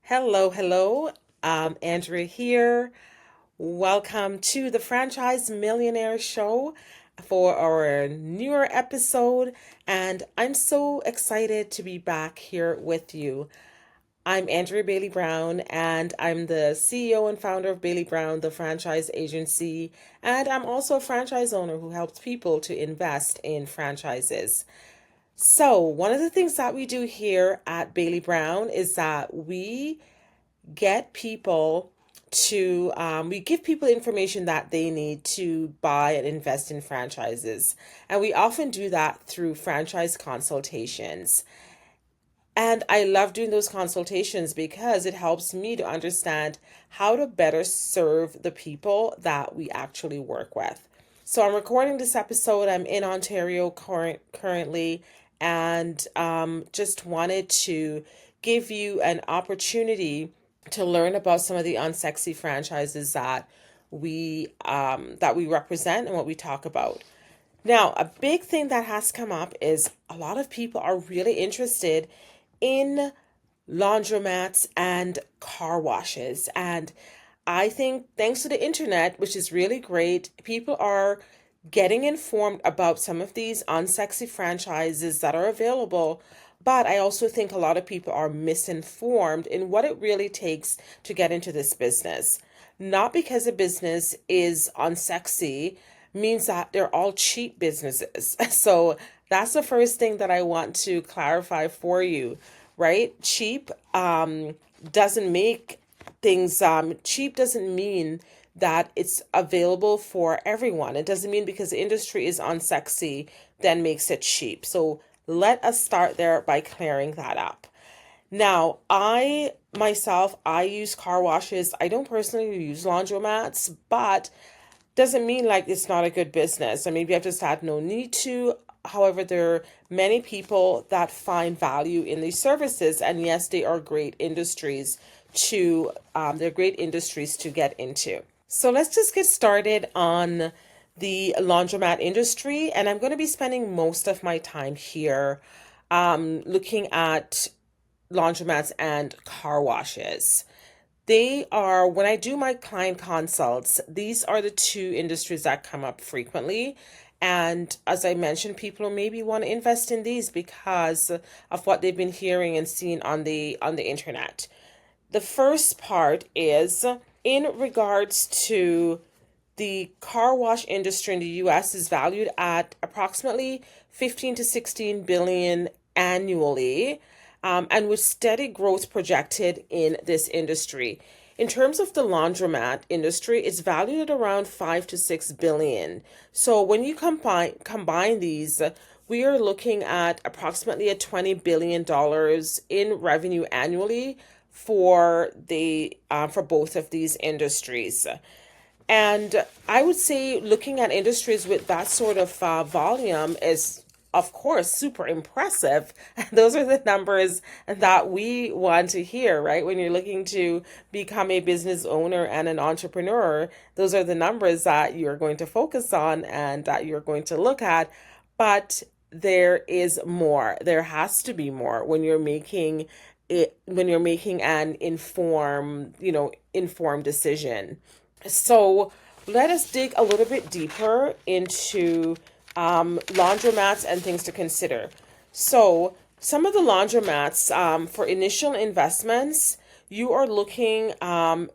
Hello, hello. Andrea here. Welcome to the Franchise Millionaire Show for our newer episode. And I'm so excited to be back here with you. I'm Andrea Bailey Brown, and I'm the CEO and founder of Bailey Brown, the franchise agency. And I'm also a franchise owner who helps people to invest in franchises. So, one of the things that we do here at Bailey Brown is that get people we give people information that they need to buy and invest in franchises. And we often do that through franchise consultations. And I love doing those consultations because it helps me to understand how to better serve the people that we actually work with. So I'm recording this episode. I'm in Ontario currently, and just wanted to give you an opportunity to learn about some of the unsexy franchises that we represent and what we talk about. Now, a big thing that has come up is a lot of people are really interested in laundromats and car washes. And I think thanks to the internet, which is really great, people are getting informed about some of these unsexy franchises that are available. But I also think a lot of people are misinformed in what it really takes to get into this business. Not because a business is unsexy means that they're all cheap businesses. So that's the first thing that I want to clarify for you, right? Doesn't make cheap doesn't mean that it's available for everyone. It doesn't mean because the industry is unsexy, then makes it cheap. So let us start there by clearing that up. Now, I use car washes. I don't personally use laundromats, but doesn't mean like it's not a good business. Or maybe I've just had no need to. However, there are many people that find value in these services, and yes, they are great industries they're great industries to get into. So let's just get started on the laundromat industry, and I'm going to be spending most of my time here looking at laundromats and car washes. When I do my client consults, these are the two industries that come up frequently. And as I mentioned, people maybe want to invest in these because of what they've been hearing and seeing on the internet. The first part is in regards to the car wash industry in the US is valued at approximately 15 to 16 billion annually, and with steady growth projected in this industry. In terms of the laundromat industry, it's valued at around 5 to 6 billion. So when you combine these, we are looking at approximately a $20 billion in revenue annually for both of these industries. And I would say looking at industries with that sort of volume is, of course, super impressive. Those are the numbers that we want to hear, right? When you're looking to become a business owner and an entrepreneur, those are the numbers that you're going to focus on and that you're going to look at. But there is more. There has to be more when you're making an informed decision. So let us dig a little bit deeper into laundromats and things to consider. So some of the laundromats for initial investments, you are looking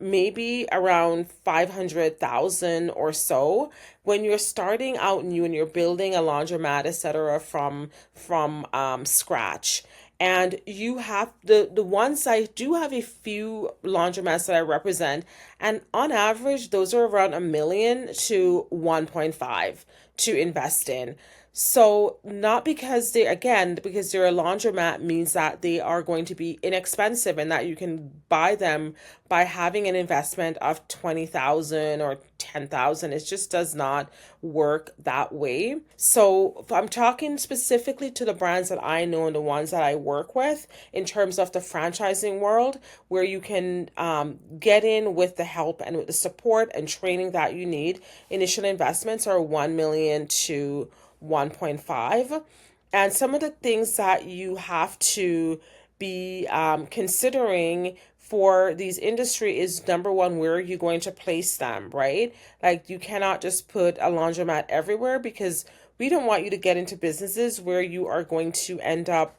maybe around 500,000 or so when you're starting out new and you're building a laundromat, etc. from scratch. And you have the ones I do have a few laundromats that I represent, and on average, those are around 1 million to 1.5 to invest in. So not because they're a laundromat means that they are going to be inexpensive and that you can buy them by having an investment of 20,000 or 10,000. It just does not work that way. So I'm talking specifically to the brands that I know and the ones that I work with in terms of the franchising world, where you can get in with the help and with the support and training that you need. Initial investments are 1 million to 1.5. And some of the things that you have to be considering for these industry is, number one, where are you going to place them, right? Like, you cannot just put a laundromat everywhere, because we don't want you to get into businesses where you are going to end up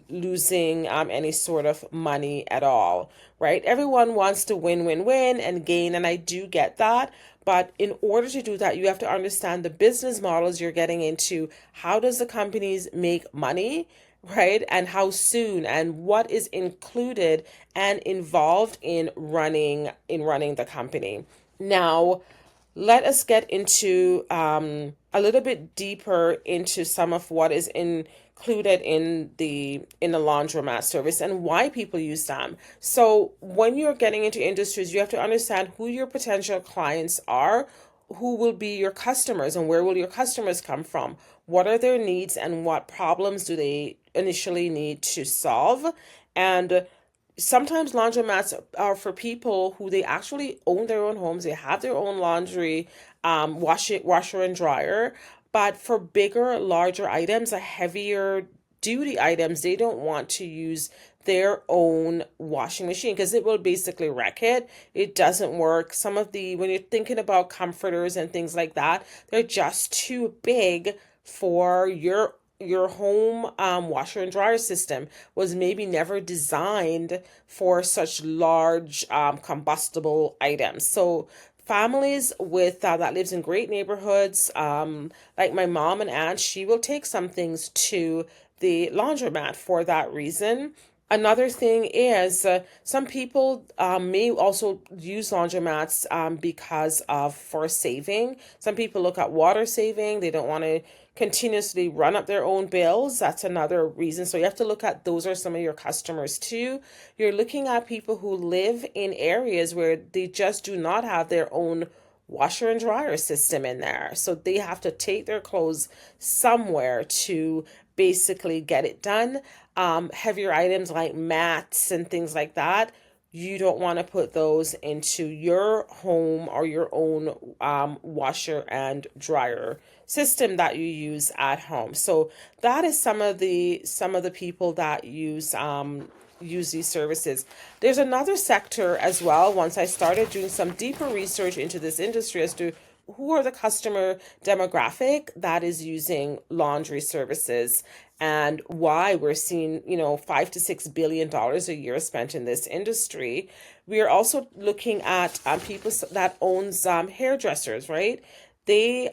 losing any sort of money at all, right? Everyone wants to win, win, win and gain, and I do get that. But in order to do that, you have to understand the business models you're getting into. How does the companies make money, right? And how soon, and what is included and involved in running the company. Now, let us get into a little bit deeper into some of what is included in the laundromat service and why people use them. So when you're getting into industries, you have to understand who your potential clients are, who will be your customers, and where will your customers come from. What are their needs, and what problems do they initially need to solve? And sometimes laundromats are for people who they actually own their own homes. They have their own laundry, washer and dryer. But for bigger, larger items, a heavier duty items, they don't want to use their own washing machine because it will basically wreck it. It doesn't work. Some of the, when you're thinking about comforters and things like that, they're just too big for your home washer and dryer system. Was maybe never designed for such large combustible items. So families with that lives in great neighborhoods, like my mom and aunt, she will take some things to the laundromat for that reason. Another thing is, some people may also use laundromats because of for saving. Some people look at water saving. They don't want to continuously run up their own bills. That's another reason. So you have to look at, those are some of your customers too. You're looking at people who live in areas where they just do not have their own washer and dryer system in there. So they have to take their clothes somewhere to basically get it done. Heavier items like mats and things like that, you don't want to put those into your home or your own washer and dryer system that you use at home. So that is some of the people that use these services. There's another sector as well. Once I started doing some deeper research into this industry as to who are the customer demographic that is using laundry services, and why we're seeing, $5 to $6 billion a year spent in this industry. We are also looking at people that owns hairdressers, right? They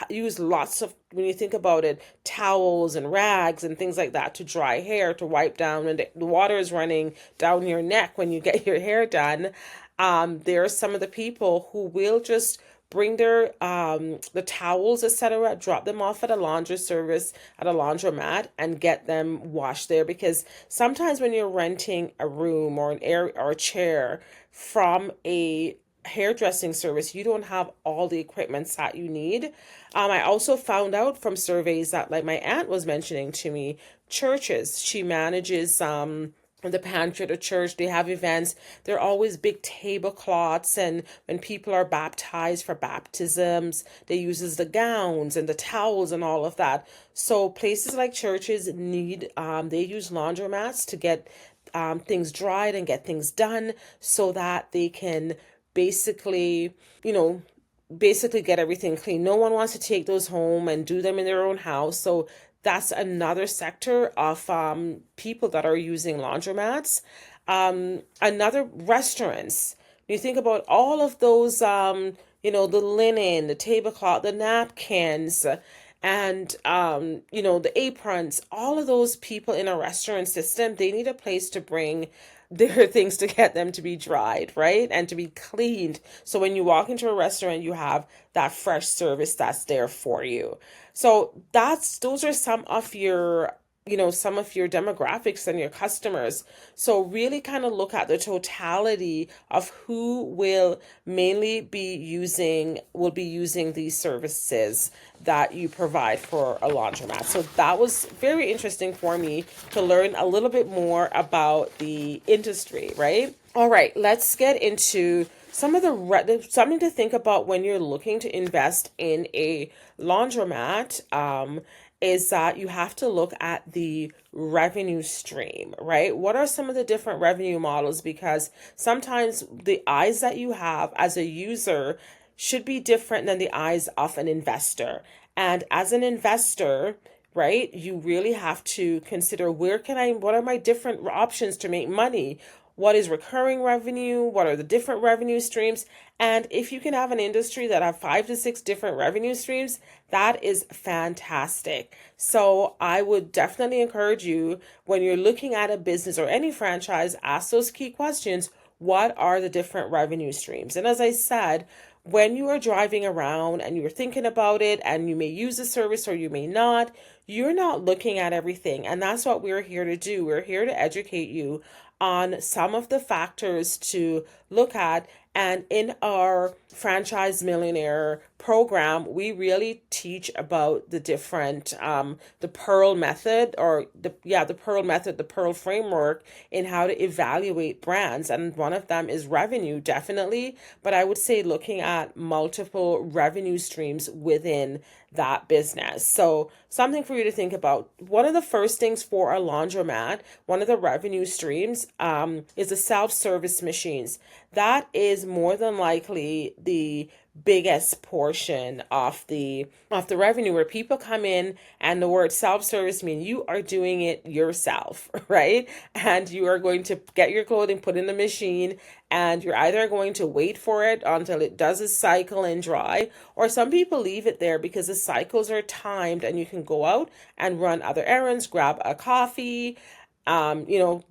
use lots of, when you think about it, towels and rags and things like that to dry hair, to wipe down when the water is running down your neck when you get your hair done. There are some of the people who will just bring their the towels, etc., drop them off at a laundry service, at a laundromat, and get them washed there. Because sometimes when you're renting a room or an air or a chair from a hairdressing service, you don't have all the equipments that you need. I also found out from surveys that, like my aunt was mentioning to me, churches, she manages the pantry at a church, they have events. There are always big tablecloths, and when people are baptized for baptisms, they uses the gowns and the towels and all of that. So places like churches need they use laundromats to get things dried and get things done, so that they can basically, basically get everything clean. No one wants to take those home and do them in their own house. So that's another sector of people that are using laundromats. Another, restaurants. You think about all of those, the linen, the tablecloth, the napkins, and the aprons. All of those people in a restaurant system, they need a place to bring their things to get them to be dried, right? And to be cleaned. So when you walk into a restaurant, you have that fresh service that's there for you. So those are some of your demographics and your customers. So really kind of look at the totality of who will be using these services that you provide for a laundromat. So that was very interesting for me to learn a little bit more about the industry, right? All right, let's get into some of something to think about when you're looking to invest in a laundromat. is that you have to look at the revenue stream, right? What are some of the different revenue models? Because sometimes the eyes that you have as a user should be different than the eyes of an investor. And as an investor, right, you really have to consider what are my different options to make money? What is recurring revenue? What are the different revenue streams? And if you can have an industry that have 5 to 6 different revenue streams, that is fantastic. So I would definitely encourage you, when you're looking at a business or any franchise, ask those key questions. What are the different revenue streams? And as I said, when you are driving around and you're thinking about it and you may use the service or you may not, you're not looking at everything. And that's what we're here to do. We're here to educate you on some of the factors to look at. And in our Franchise Millionaire program, we really teach about the different, the Pearl method, or the Pearl method, the Pearl framework in how to evaluate brands. And one of them is revenue, definitely. But I would say looking at multiple revenue streams within that business. So something for you to think about. One of the first things for a laundromat, one of the revenue streams, is the self-service machines. That is more than likely the biggest portion of the revenue, where people come in, and the word self-service means you are doing it yourself, right? And you are going to get your clothing put in the machine, and you're either going to wait for it until it does a cycle and dry, or some people leave it there because the cycles are timed and you can go out and run other errands, grab a coffee, you know,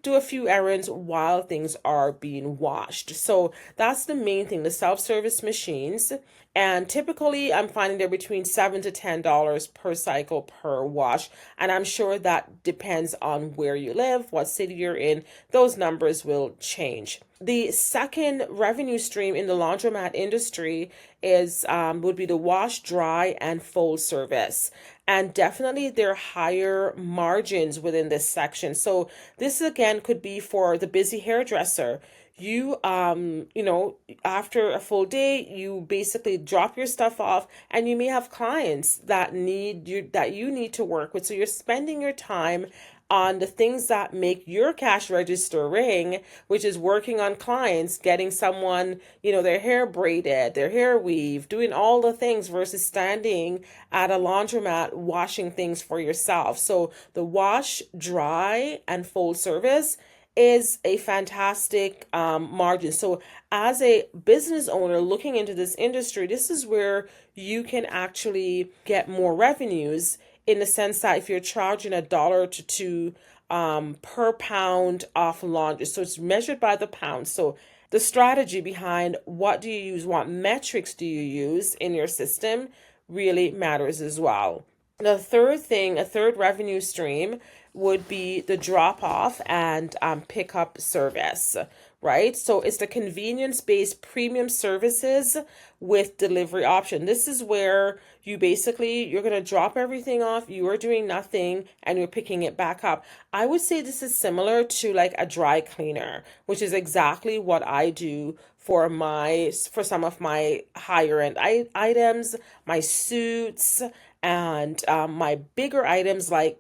do a few errands while things are being washed. So that's the main thing, the self-service machines. And typically I'm finding they're between $7 to $10 per cycle per wash. And I'm sure that depends on where you live, what city you're in. Those numbers will change. The second revenue stream in the laundromat industry is would be the wash, dry, and fold service. And definitely there are higher margins within this section. So this again could be for the busy hairdresser. You know, after a full day, you basically drop your stuff off, and you may have clients that you need to work with. So you're spending your time on the things that make your cash register ring, which is working on clients, getting someone, you know, their hair braided, their hair weave, doing all the things, versus standing at a laundromat washing things for yourself. So the wash, dry, and fold service is a fantastic margin. So as a business owner looking into this industry, this is where you can actually get more revenues, in the sense that if you're charging $1 to $2 per pound of laundry, so it's measured by the pound. So the strategy behind what do you use, what metrics do you use in your system, really matters as well. The third thing, a third revenue stream, would be the drop off and pickup service, right? So it's the convenience based premium services with delivery option. This is where you're going to drop everything off, you are doing nothing, and you're picking it back up. I would say this is similar to like a dry cleaner, which is exactly what I do for some of my higher end items, my suits, and my bigger items, like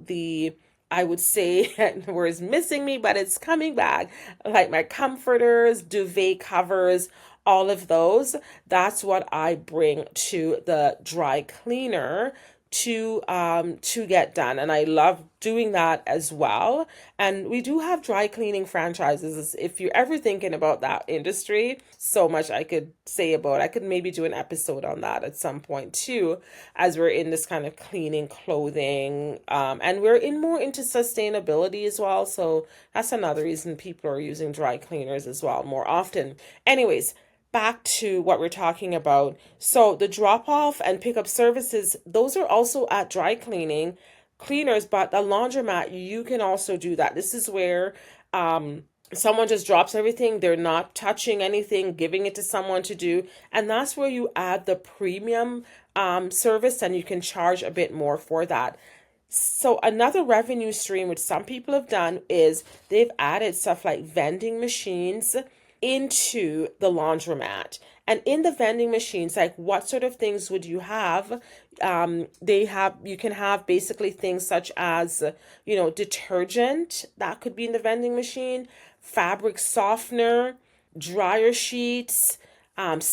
I would say, where it's missing me, but it's coming back, like my comforters, duvet covers, all of those. That's what I bring to the dry cleaner to get done, and I love doing that as well. And we do have dry cleaning franchises. If you're ever thinking about that industry, so much I could say about. I could maybe do an episode on that at some point too, as we're in this kind of cleaning clothing, and we're in more into sustainability as well. So that's another reason people are using dry cleaners as well more often. Anyways, back to what we're talking about. So the drop off and pickup services, those are also at dry cleaners, but the laundromat, you can also do that. This is where someone just drops everything, they're not touching anything, giving it to someone to do, and that's where you add the premium service, and you can charge a bit more for that. So another revenue stream which some people have done is they've added stuff like vending machines into the laundromat. And in the vending machines, like what sort of things would you have? You can have basically things such as, detergent that could be in the vending machine, fabric softener, dryer sheets,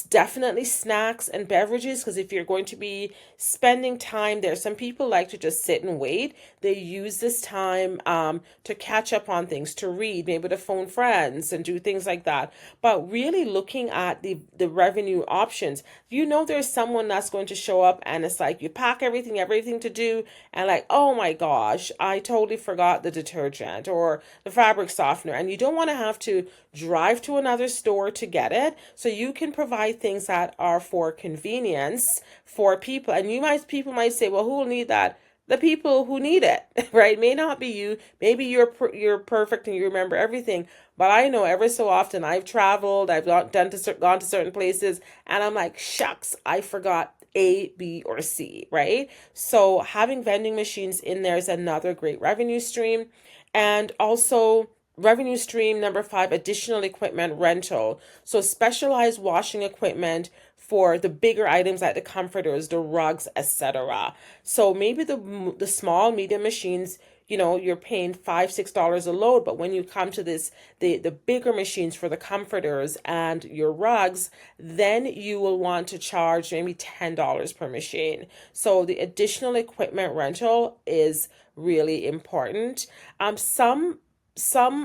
definitely snacks and beverages. Because if you're going to be spending time there, some people like to just sit and wait. They use this time to catch up on things, to read, maybe to phone friends and do things like that. But really looking at the revenue options, there's someone that's going to show up and it's like you pack everything to do, and like, oh my gosh, I totally forgot the detergent or the fabric softener, and you don't want to have to drive to another store to get it. So you can provide things that are for convenience for people. And people might say, well, who will need that? The people who need it, right? May not be you. Maybe you're perfect and you remember everything. But I know ever so often I've traveled, I've gone to certain places, and I'm like, shucks, I forgot A, B, or C, right? So having vending machines in there is another great revenue stream. And also, revenue stream number 5, additional equipment rental. So specialized washing equipment for the bigger items like the comforters, the rugs, etc. So maybe the small medium machines, you're paying $5-6 a load, but when you come to the bigger machines for the comforters and your rugs, then you will want to charge maybe $10 per machine. So the additional equipment rental is really important. Some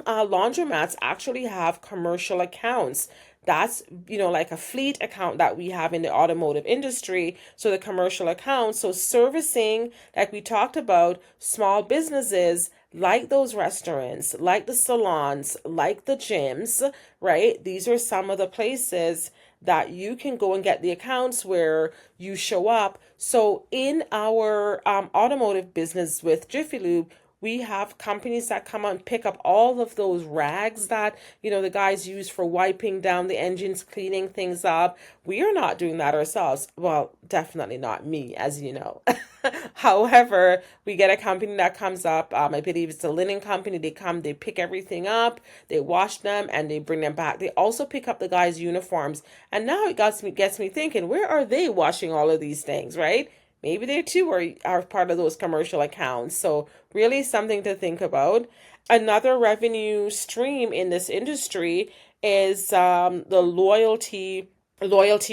laundromats actually have commercial accounts. That's, like a fleet account that we have in the automotive industry. So the commercial accounts, so servicing, like we talked about, small businesses like those restaurants, like the salons, like the gyms, right? These are some of the places that you can go and get the accounts where you show up. So in our automotive business with Jiffy Lube, we have companies that come out and pick up all of those rags that, the guys use for wiping down the engines, cleaning things up. We are not doing that ourselves. Well, definitely not me, as you know. However, we get a company that comes up. I believe it's a linen company. They come, they pick everything up, they wash them, and they bring them back. They also pick up the guys' uniforms. And now it gets me thinking, where are they washing all of these things, right? Maybe they too are part of those commercial accounts. So really something to think about. Another revenue stream in this industry is the loyalty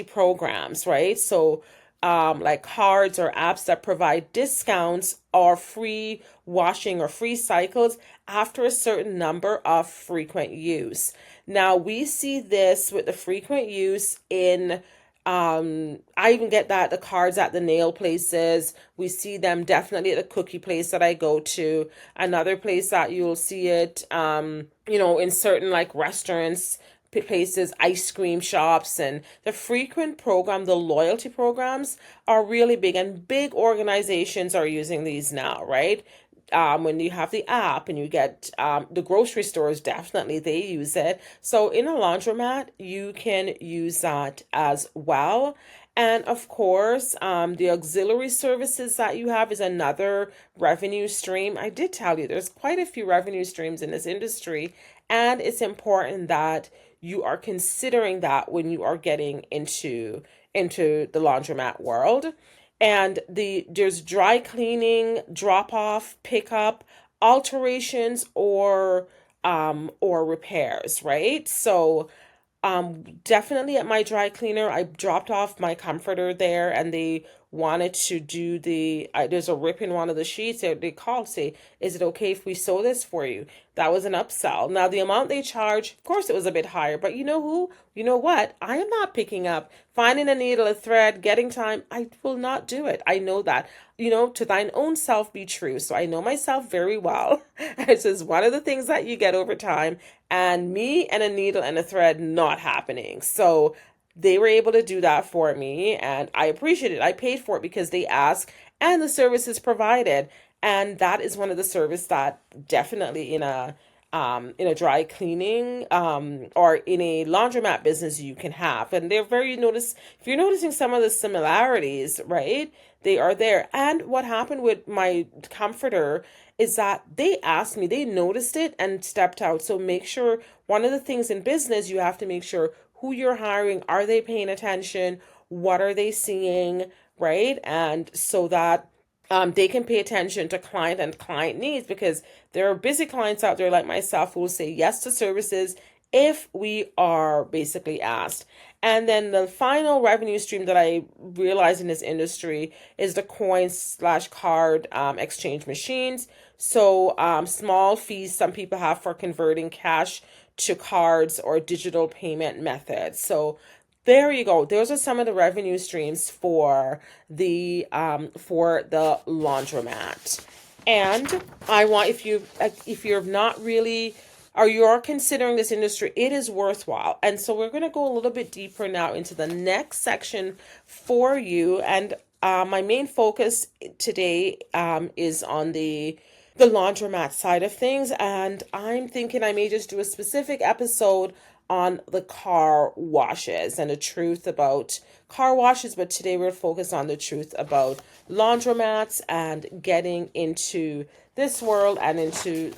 programs, right? So like cards or apps that provide discounts or free washing or free cycles after a certain number of frequent use. Now we see this with the frequent use in I even get that the cards at the nail places. We see them definitely at the cookie place that I go to. Another place that you'll see it, in certain like restaurants, places, ice cream shops, and the frequent program, the loyalty programs are really big, and big organizations are using these now, right? When you have the app and you get the grocery stores, definitely they use it. So in a laundromat, you can use that as well. And of course, the auxiliary services that you have is another revenue stream. I did tell you there's quite a few revenue streams in this industry, and it's important that you are considering that when you are getting into the laundromat world. And there's dry cleaning, drop off, pickup, alterations, or repairs, right? So definitely at my dry cleaner, I dropped off my comforter there, and they wanted to do there's a rip in one of the sheets. They called, say, is it okay if we sew this for you? That was an upsell. Now the amount they charge, of course it was a bit higher, but you know what? I am not picking up, finding a needle, a thread, getting time. I will not do it. I know that. To thine own self be true. So I know myself very well. This is one of the things that you get over time, and me and a needle and a thread not happening. So they were able to do that for me, and I appreciate it. I paid for it because they asked, and the service is provided. And that is one of the service that definitely in a dry cleaning or in a laundromat business you can have. And they're if you're noticing some of the similarities, right? They are there. And what happened with my comforter is that they asked me, they noticed it and stepped out. So make sure, one of the things in business, you have to make sure who you're hiring, are they paying attention? What are they seeing? Right? And so that they can pay attention to client and client needs, because there are busy clients out there like myself who will say yes to services if we are basically asked. And then the final revenue stream that I realize in this industry is the coins slash card exchange machines. So small fees some people have for converting cash to cards or digital payment methods. So there you go. Those are some of the revenue streams for the laundromat. And I want, if you're not really, or you're considering this industry, it is worthwhile. And so we're going to go a little bit deeper now into the next section for you. And my main focus today is on the laundromat side of things. And I'm thinking I may just do a specific episode on the car washes and the truth about car washes. But today we're focused on the truth about laundromats and getting into this world and into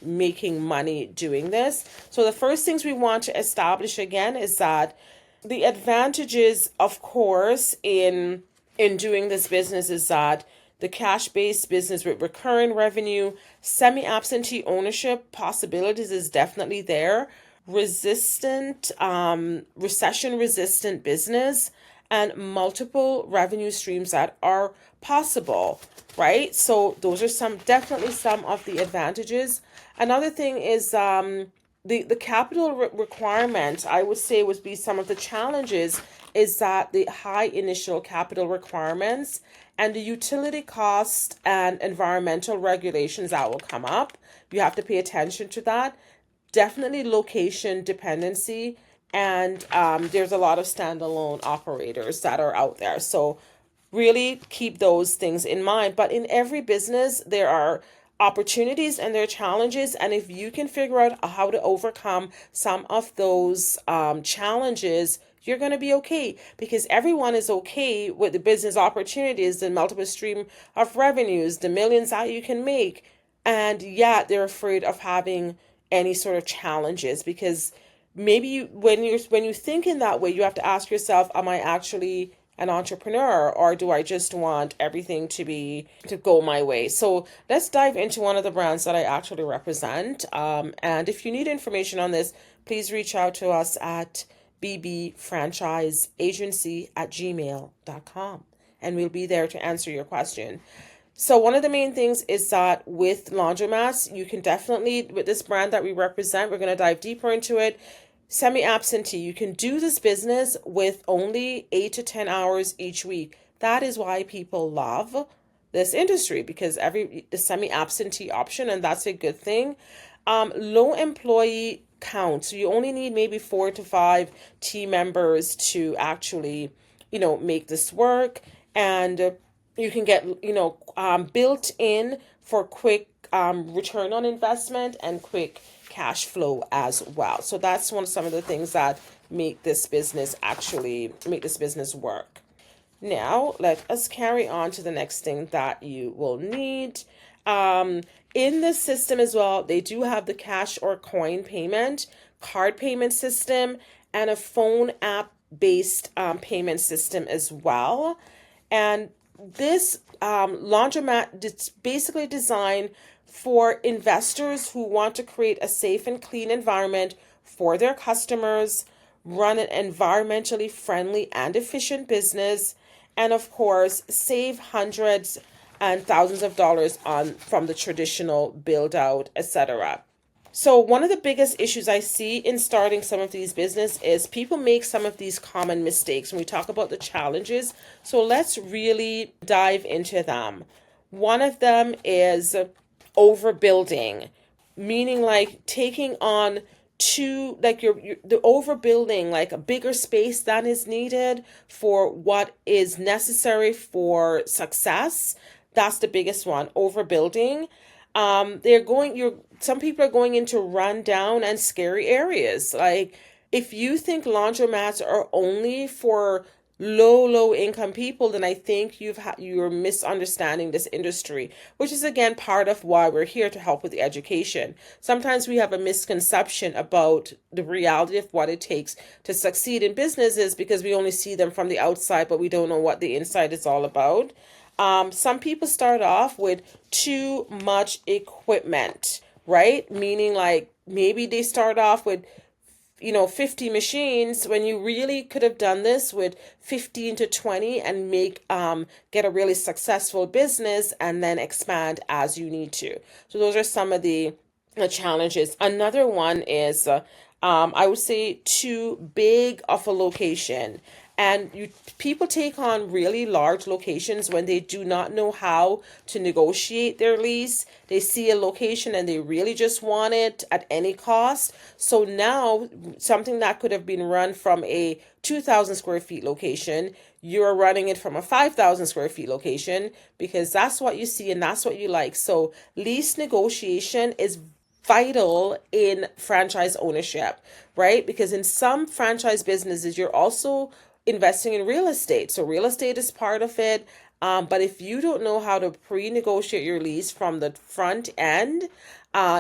making money doing this. So the first things we want to establish again is that the advantages, of course, in doing this business is that the cash-based business with recurring revenue, semi-absentee ownership possibilities is definitely there. Recession-resistant business, and multiple revenue streams that are possible, right? So those are definitely some of the advantages. Another thing is the capital requirement, I would say, would be some of the challenges, is that the high initial capital requirements and the utility cost and environmental regulations that will come up. You have to pay attention to that. Definitely location dependency, and there's a lot of standalone operators that are out there. So really keep those things in mind. But in every business, there are opportunities and there are challenges. And if you can figure out how to overcome some of those challenges, you're going to be okay, because everyone is okay with the business opportunities, the multiple stream of revenues, the millions that you can make. And yet they're afraid of having any sort of challenges, because maybe when you think in that way, you have to ask yourself, am I actually an entrepreneur, or do I just want everything to go my way? So let's dive into one of the brands that I actually represent. And if you need information on this, please reach out to us at bbfranchiseagency@gmail.com, and we'll be there to answer your question. So one of the main things is that with laundromats, you can definitely, with this brand that we represent, we're going to dive deeper into it. Semi-absentee, you can do this business with only 8 to 10 hours each week. That is why people love this industry, because the semi-absentee option, and that's a good thing. Low employee count, so you only need maybe 4 to 5 team members to actually, make this work. And you can get, built in for quick return on investment and quick cash flow as well. So that's some of the things that make this business work. Now, let us carry on to the next thing that you will need. In this system as well, they do have the cash or coin payment, card payment system, and a phone app based payment system as well. And this laundromat is basically designed for investors who want to create a safe and clean environment for their customers, run an environmentally friendly and efficient business, and of course, save hundreds and thousands of dollars from the traditional build out, etc. So one of the biggest issues I see in starting some of these business is people make some of these common mistakes when we talk about the challenges. So let's really dive into them. One of them is overbuilding, meaning like taking on the overbuilding, like a bigger space than is needed for what is necessary for success. That's the biggest one, overbuilding. Some people are going into rundown and scary areas. Like, if you think laundromats are only for low income people, then I think you're misunderstanding this industry, which is again part of why we're here to help with the education. Sometimes we have a misconception about the reality of what it takes to succeed in businesses because we only see them from the outside, but we don't know what the inside is all about. Some people start off with too much equipment, right? Meaning like maybe they start off with 50 machines when you really could have done this with 15 to 20 and get a really successful business and then expand as you need to. So those are some of the challenges. Another one is I would say too big of a location. And people take on really large locations when they do not know how to negotiate their lease. They see a location and they really just want it at any cost. So now something that could have been run from a 2,000 square feet location, you're running it from a 5,000 square feet location because that's what you see and that's what you like. So lease negotiation is vital in franchise ownership, right? Because in some franchise businesses, you're also investing in real estate. So real estate is part of it. But if you don't know how to pre-negotiate your lease from the front end,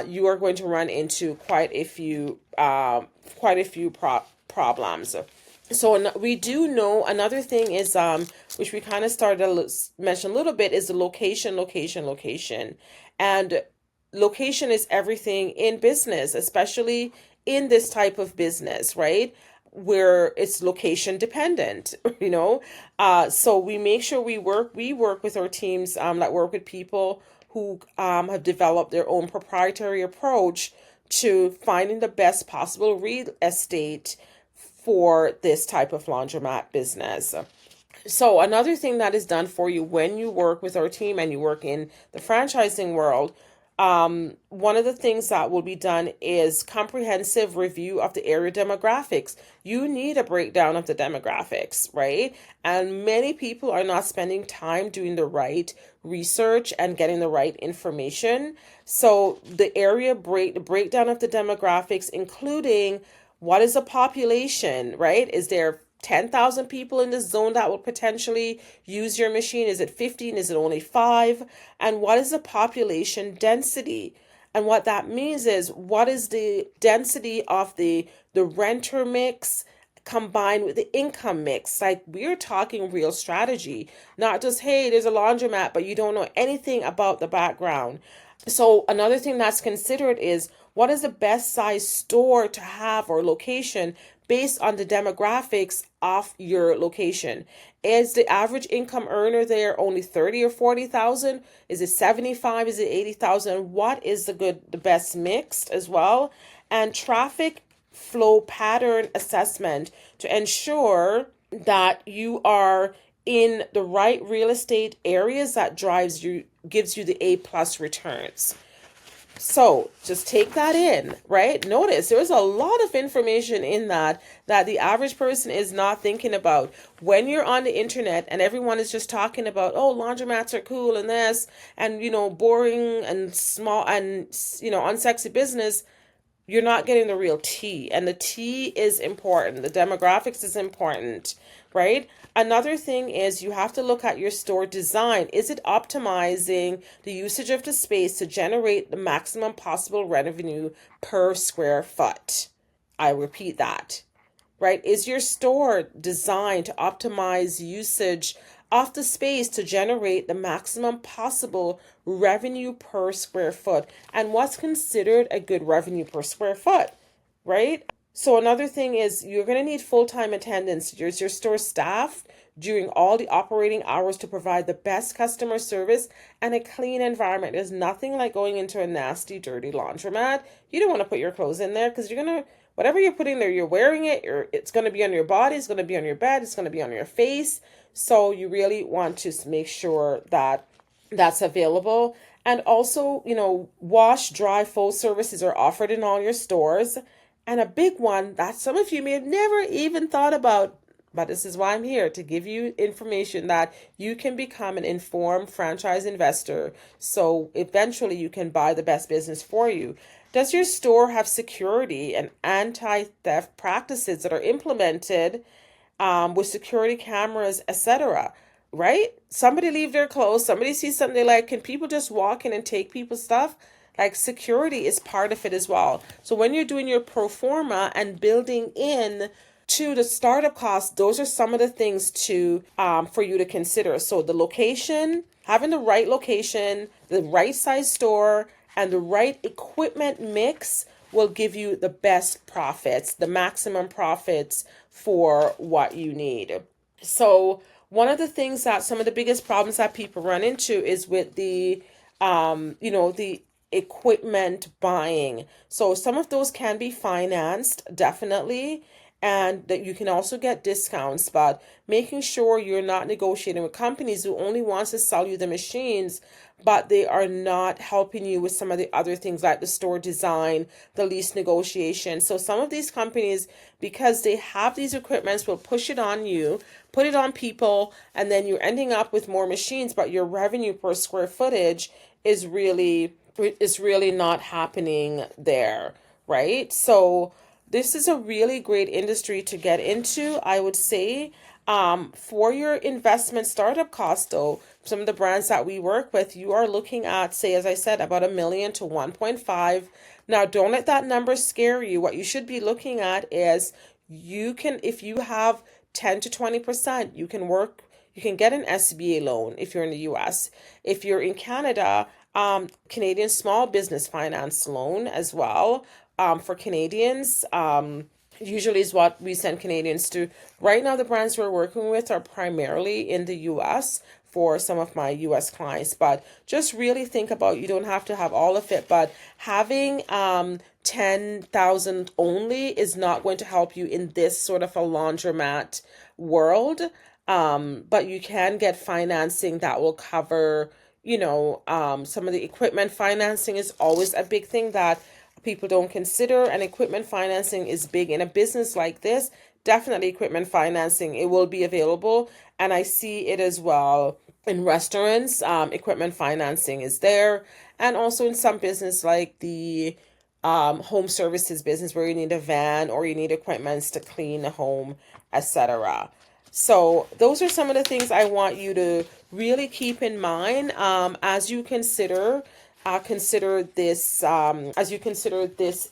you are going to run into problems. So we do know another thing is which we kind of started to mention a little bit is the location, and location is everything in business, especially in this type of business, right? Where it's location dependent, so we make sure we work with our teams that work with people who have developed their own proprietary approach to finding the best possible real estate for this type of laundromat business. So another thing that is done for you when you work with our team and you work in the franchising world, one of the things that will be done is comprehensive review of the area demographics. You need a breakdown of the demographics, right? And many people are not spending time doing the right research and getting the right information. So the breakdown of the demographics, including what is the population, right? Is there 10,000 people in this zone that will potentially use your machine? Is it 15? Is it only 5? And what is the population density? And what that means is what is the density of the renter mix combined with the income mix? Like we're talking real strategy, not just, hey, there's a laundromat, but you don't know anything about the background. So another thing that's considered is what is the best size store to have or location based on the demographics of your location. Is the average income earner there only 30 or 40,000? Is it 75? Is it 80,000? What is the best mixed as well? And traffic flow pattern assessment to ensure that you are in the right real estate areas that gives you the A+ returns. So just take that in, right? Notice there's a lot of information in that the average person is not thinking about. When you're on the internet and everyone is just talking about, oh, laundromats are cool and this and, boring and small and, unsexy business, you're not getting the real tea. And the tea is important. The demographics is important, right? Another thing is you have to look at your store design. Is it optimizing the usage of the space to generate the maximum possible revenue per square foot? I repeat that, right? Is your store designed to optimize usage of the space to generate the maximum possible revenue per square foot? And what's considered a good revenue per square foot, right? So another thing is you're going to need full-time attendance. There's your store staff during all the operating hours to provide the best customer service and a clean environment. There's nothing like going into a nasty, dirty laundromat. You don't want to put your clothes in there because whatever you're putting there, you're wearing it, it's going to be on your body, it's going to be on your bed, it's going to be on your face. So you really want to make sure that that's available. And also, wash, dry, full services are offered in all your stores. And a big one that some of you may have never even thought about, but this is why I'm here, to give you information that you can become an informed franchise investor. So eventually you can buy the best business for you. Does your store have security and anti-theft practices that are implemented with security cameras, etc. Right? Somebody leave their clothes, somebody sees something they like. Can people just walk in and take people's stuff? Like security is part of it as well. So when you're doing your pro forma and building in to the startup costs, those are some of the things to for you to consider. So the location, having the right location, the right size store, and the right equipment mix will give you the best profits, the maximum profits for what you need. So one of the things that some of the biggest problems that people run into is with the the equipment buying. So some of those can be financed, definitely, and that you can also get discounts, but making sure you're not negotiating with companies who only wants to sell you the machines, but they are not helping you with some of the other things like the store design, the lease negotiation. So some of these companies, because they have these equipments, will push it on you, put it on people, and then you're ending up with more machines, but your revenue per square footage is really not happening there, right? So this is a really great industry to get into, I would say. For your investment startup cost, though, some of the brands that we work with, you are looking at, say, as I said, about 1 million to 1.5. Now, don't let that number scare you. What you should be looking at is you can, if you have 10 to 20%, you can get an SBA loan if you're in the US. If you're in Canada, Canadian Small Business Finance Loan as well, for Canadians. Usually is what we send Canadians to. Right now, the brands we're working with are primarily in the US for some of my US clients, but just really think about, you don't have to have all of it, but having 10,000 only is not going to help you in this sort of a laundromat world. But you can get financing that will cover, some of the equipment financing is always a big thing that people don't consider, and equipment financing is big in a business like this. Definitely equipment financing, it will be available, and I see it as well in restaurants. Equipment financing is there, and also in some business like the home services business where you need a van or you need equipments to clean a home, etc. So those are some of the things I want you to really keep in mind, as you consider this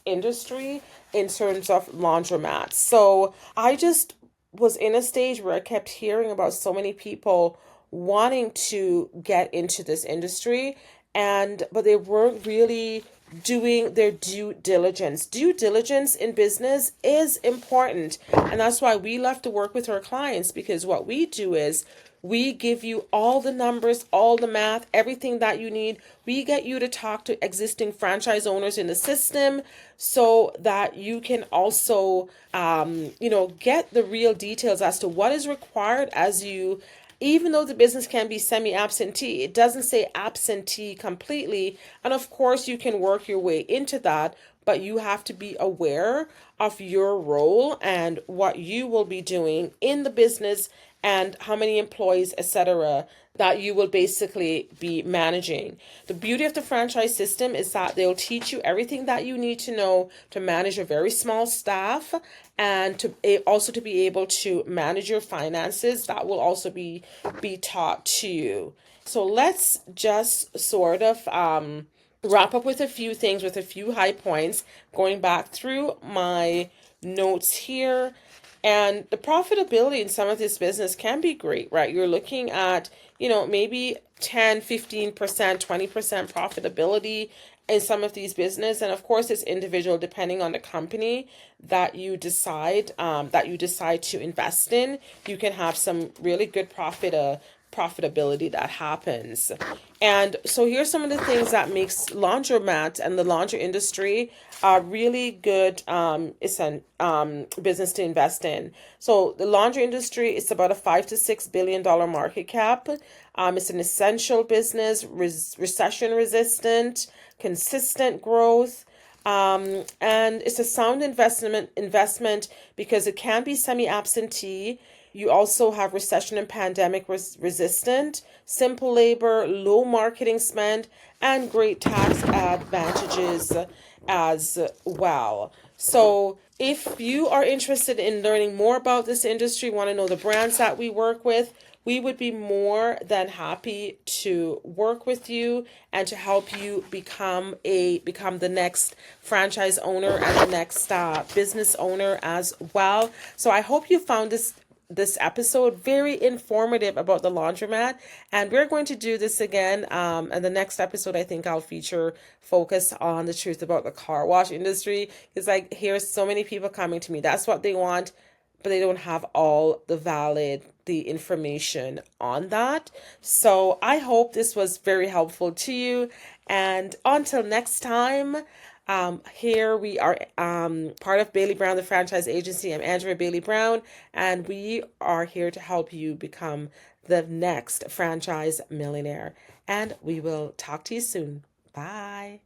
industry in terms of laundromats. So I just was in a stage where I kept hearing about so many people wanting to get into this industry, and but they weren't really doing their due diligence. Due diligence in business is important, and that's why we love to work with our clients, because what we do is we give you all the numbers, all the math, everything that you need. We get you to talk to existing franchise owners in the system so that you can also, get the real details as to what is required as you, even though the business can be semi-absentee, it doesn't say absentee completely. And of course, you can work your way into that, but you have to be aware of your role and what you will be doing in the business and how many employees, etc., that you will basically be managing. The beauty of the franchise system is that they'll teach you everything that you need to know to manage a very small staff, and to also to be able to manage your finances. That will also be taught to you. So let's just sort of wrap up with a few things, with a few high points, going back through my notes here. And the profitability in some of this business can be great, right? You're looking at, maybe 10, 15%, 20% profitability in some of these business. And of course, it's individual depending on the company that you decide to invest in. You can have some really good profitability that happens. And so here's some of the things that makes laundromat and the laundry industry a really good business to invest in. So the laundry industry is about a $5 to $6 billion market cap. It's an essential business, recession resistant, consistent growth. And it's a sound investment because it can be semi-absentee. You also have recession and pandemic resistant, simple labor, low marketing spend, and great tax advantages as well. So if you are interested in learning more about this industry, want to know the brands that we work with, we would be more than happy to work with you and to help you become the next franchise owner and the next business owner as well. So I hope you found this episode very informative about the laundromat, and we're going to do this again, and the next episode I think I'll feature focus on the truth about the car wash industry. It's like, here's so many people coming to me, that's what they want, but they don't have all the information on that. So I hope this was very helpful to you, and until next time, here we are, part of Bailey Brown, the franchise agency. I'm Andrea Bailey Brown, and we are here to help you become the next franchise millionaire. And we will talk to you soon. Bye.